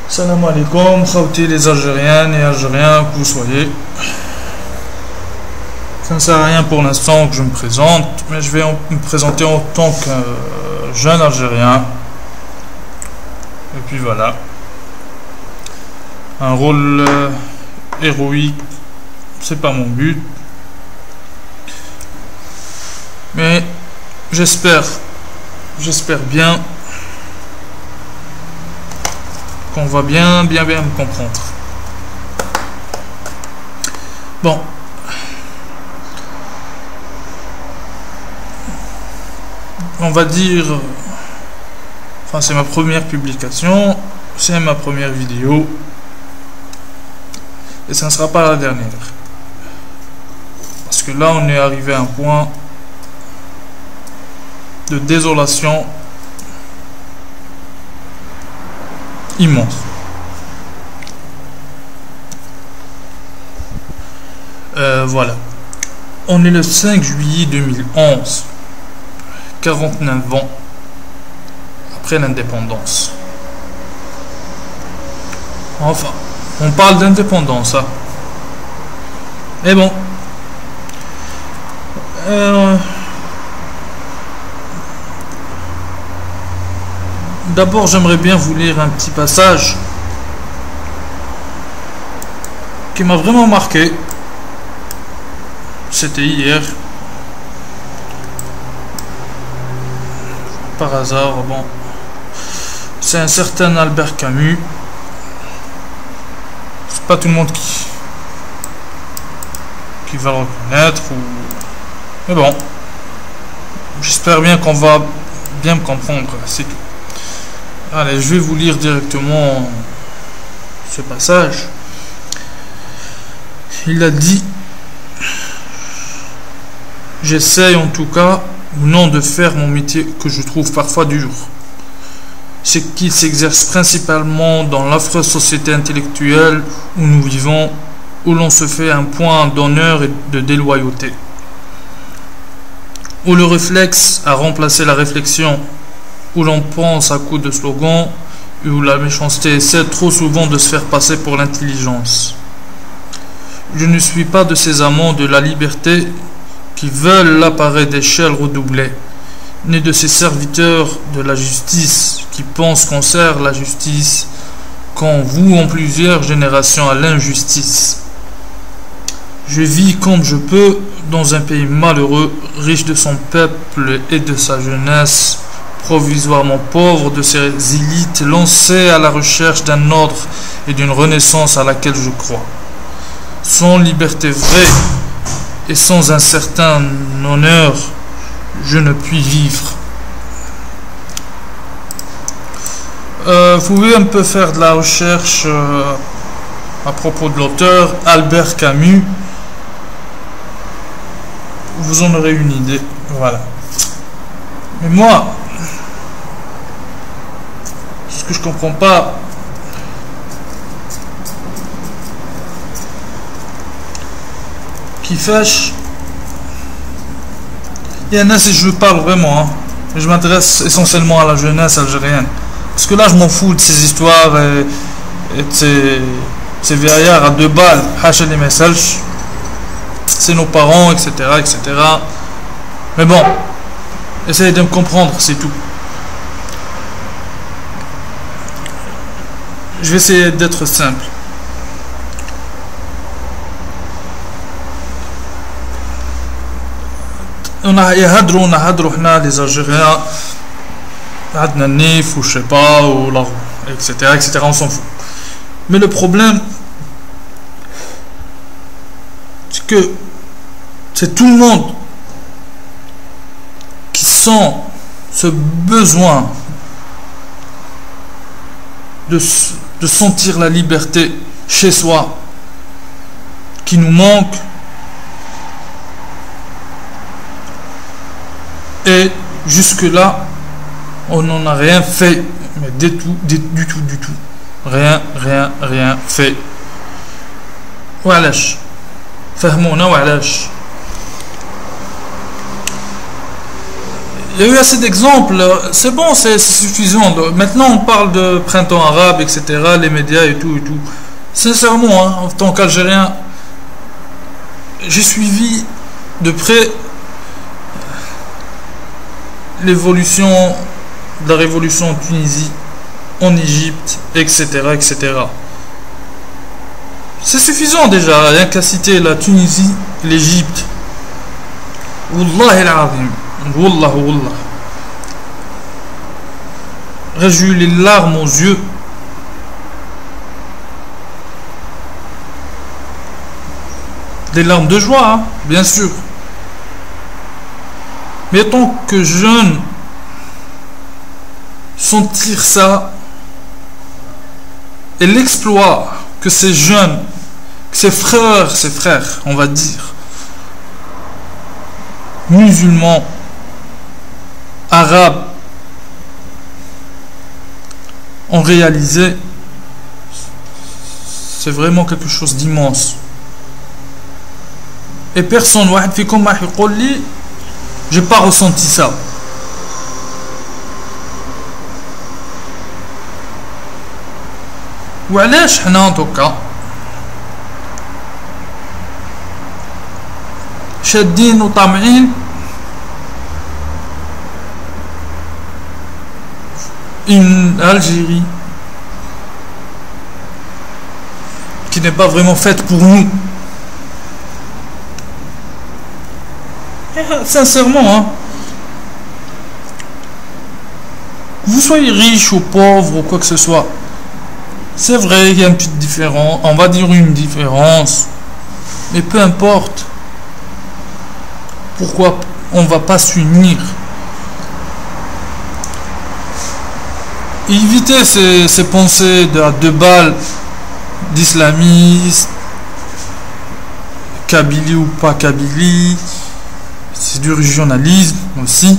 Salam alaikum, khawti les Algériennes et Algériens que vous soyez. Ça ne sert à rien pour l'instant que je me présente, mais je vais me présenter en tant que jeune Algérien. Et puis voilà. Un rôle héroïque, c'est pas mon but. Mais j'espère bien qu'on va bien me comprendre. Bon. On va dire, enfin c'est ma première publication, c'est ma première vidéo, et ça ne sera pas la dernière. Parce que là on est arrivé à un point de désolation immense. Voilà. On est le 5 juillet 2011. 49 ans après l'indépendance. Enfin, on parle d'indépendance, hein. Mais bon. D'abord, j'aimerais bien vous lire un petit passage qui m'a vraiment marqué. C'était hier. Par hasard, bon. C'est un certain Albert Camus. C'est pas tout le monde qui va le reconnaître. Mais bon. J'espère bien qu'on va bien me comprendre. C'est tout. Allez, je vais vous lire directement ce passage. Il a dit: j'essaye en tout cas ou non de faire mon métier que je trouve parfois dur. C'est qu'il s'exerce principalement dans l'affreuse société intellectuelle où nous vivons, où l'on se fait un point d'honneur et de déloyauté, où le réflexe a remplacé la réflexion, où l'on pense à coups de slogan et où la méchanceté essaie trop souvent de se faire passer pour l'intelligence. Je ne suis pas de ces amants de la liberté qui veulent l'appareil d'échelle redoublé, ni de ces serviteurs de la justice qui pensent qu'on sert la justice quand vous en plusieurs générations à l'injustice. Je vis comme je peux dans un pays malheureux, riche de son peuple et de sa jeunesse, provisoirement pauvre de ses élites lancées à la recherche d'un ordre et d'une renaissance à laquelle je crois. Sans liberté vraie et sans un certain honneur, je ne puis vivre. Vous pouvez un peu faire de la recherche à propos de l'auteur Albert Camus. Vous en aurez une idée. Voilà. Mais moi, ce que je comprends pas, qui fâche, il y en a, si je parle vraiment, hein, mais je m'intéresse essentiellement à la jeunesse algérienne, parce que là je m'en fous de ces histoires et de ces vieillards à 2 balles, hacha les messages, c'est nos parents, etc., etc. Mais bon, essayez de me comprendre, c'est tout. Je vais essayer d'être simple. On a les Algériens, ou je sais pas, ou etc., etc., on s'en fout. Mais le problème, c'est que c'est tout le monde qui sent ce besoin de sentir la liberté chez soi, qui nous manque. Et jusque-là, on n'en a rien fait. Mais du tout. Rien fait. وعلاش فهمونا وعلاش Il y a eu assez d'exemples, c'est bon, c'est suffisant. Maintenant, on parle de printemps arabe, etc., les médias et tout, et tout. Sincèrement, hein, en tant qu'Algérien, j'ai suivi de près l'évolution de la révolution en Tunisie, en Égypte, etc., etc. C'est suffisant déjà, rien qu'à citer la Tunisie, l'Égypte. Wallah al-azim. Wallah, wallah. J'ai eu les larmes aux yeux. Des larmes de joie, hein, bien sûr. Mais en tant que jeune, sentir ça et l'exploit que ces jeunes, que ces frères, on va dire, musulmans, arabes, ont réalisé, c'est vraiment quelque chose d'immense. Et personne, j'ai pas ressenti ça. وعلاش حنا دوكا شادين وطامعين une Algérie qui n'est pas vraiment faite pour nous. Sincèrement, hein, que vous soyez riche ou pauvre ou quoi que ce soit, c'est vrai qu'il y a une petite différence, on va dire une différence, mais peu importe. Pourquoi on ne va pas s'unir? Éviter ces pensées de deux balles d'islamistes, Kabylie ou pas Kabylie, c'est du régionalisme aussi.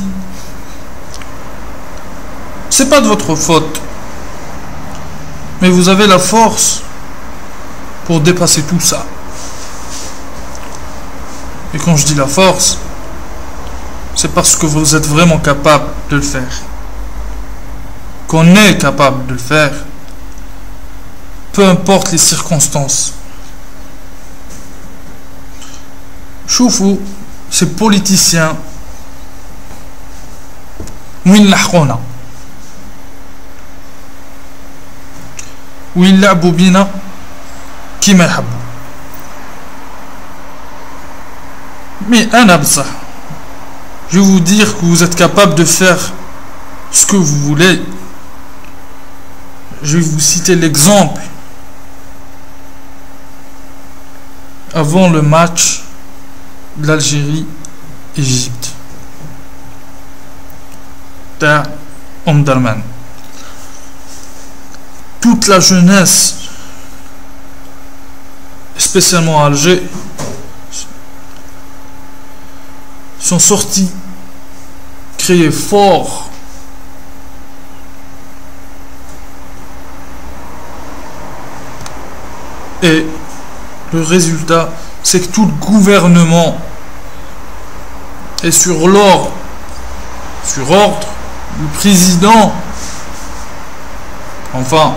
C'est pas de votre faute, mais vous avez la force pour dépasser tout ça. Et quand je dis la force, c'est parce que vous êtes vraiment capable de le faire. Qu'on est capable de le faire, peu importe les circonstances. Choufou, ces politiciens, وين لحقونا وين لعبوا بينا كيما يحبوا. Mais أنا بصح, je vais vous dire que vous êtes capable de faire ce que vous voulez. Je vais vous citer l'exemple avant le match de l'Algérie-Égypte. Omdurman. Toute la jeunesse, spécialement à Alger, sont sortis crier fort. Et le résultat, c'est que tout le gouvernement est sur ordre du président, enfin,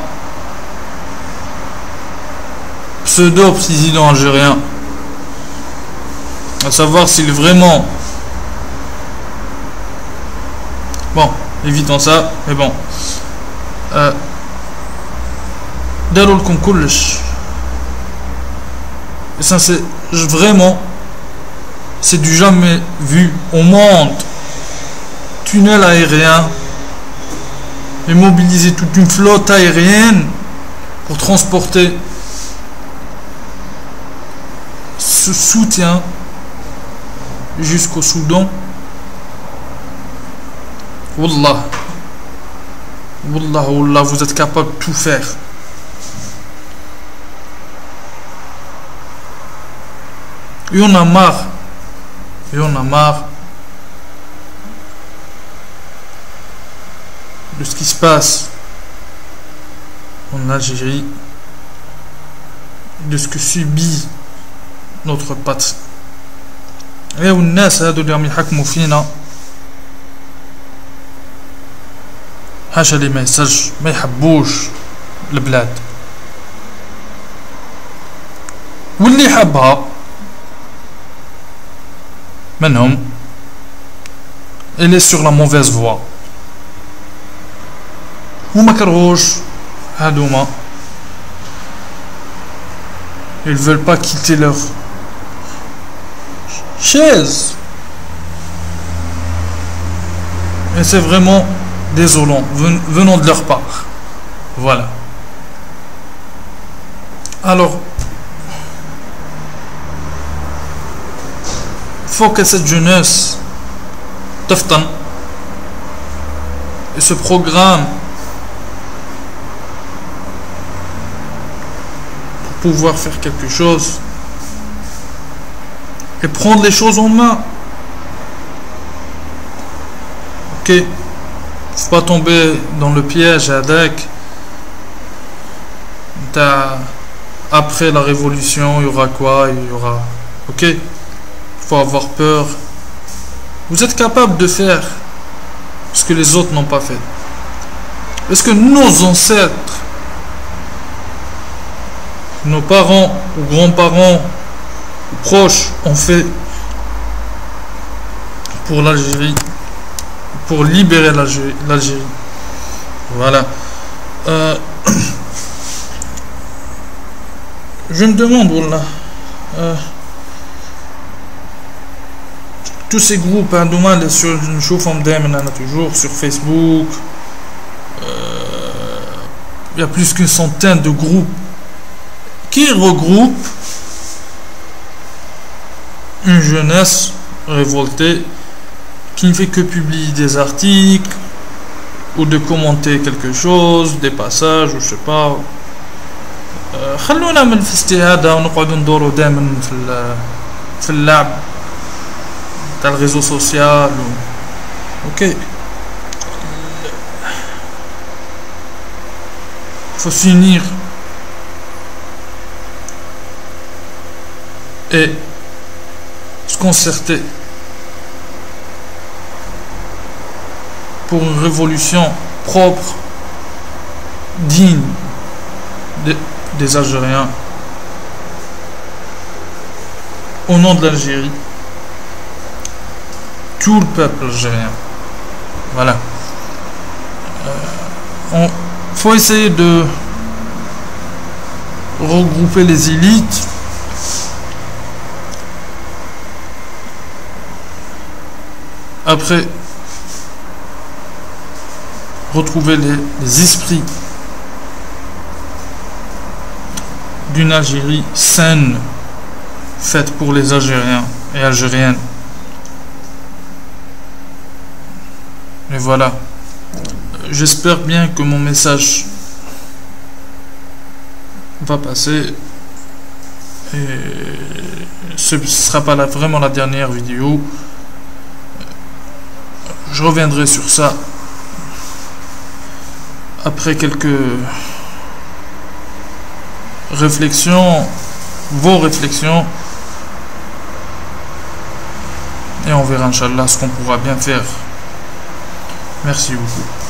pseudo-président algérien, à savoir s'il est vraiment... Bon, évitons ça, mais bon. Dalo le concours, et ça, c'est vraiment, c'est du jamais vu au monde. Tunnel aérien et mobiliser toute une flotte aérienne pour transporter ce soutien jusqu'au Soudan. Wallah, wallah, wallah, vous êtes capable de tout faire. Et on a marre, de ce qui se passe en Algérie, de ce que subit notre patrie. Et الناس هادو اللي راهم يحكموا فينا حاشا لي ما يسالش ما يحبوش البلاد، واللي يحبها منهم il est sur la mauvaise voie. وما كرهوش هادوما ils veulent pas quitter leur chaise. Et c'est vraiment désolant venant de leur part. Voilà. Alors, faut que cette jeunesse taftan et ce programme pour pouvoir faire quelque chose et prendre les choses en main. Ok, faut pas tomber dans le piège avec. Après la révolution, il y aura quoi? Il y aura. Ok, faut avoir peur. Vous êtes capable de faire ce que les autres n'ont pas fait. Est-ce que nos ancêtres, nos parents ou grands-parents ou proches ont fait pour l'Algérie, pour libérer l'Algérie? Voilà. Je me demande, voilà, tous ces groupes, hein, toujours sur Facebook, il y a plus qu'une centaine de groupes qui regroupent une jeunesse révoltée qui ne fait que publier des articles ou de commenter quelque chose, des passages, ou je sais pas. خلونا من الفستي هذا ونقعدوا ندوروا دائما في اللعب تاع الريزو سوسيال اوكي. faut s'unir et se concerter pour une révolution propre, digne des Algériens, au nom de l'Algérie, tout le peuple algérien. Voilà. Faut essayer de regrouper les élites après retrouver les esprits d'une Algérie saine, faite pour les Algériens et Algériennes. Et voilà. J'espère bien que mon message va passer. Et ce ne sera pas vraiment la dernière vidéo. Je reviendrai sur ça après quelques réflexions, vos réflexions, et on verra Inch'Allah ce qu'on pourra bien faire. Merci beaucoup.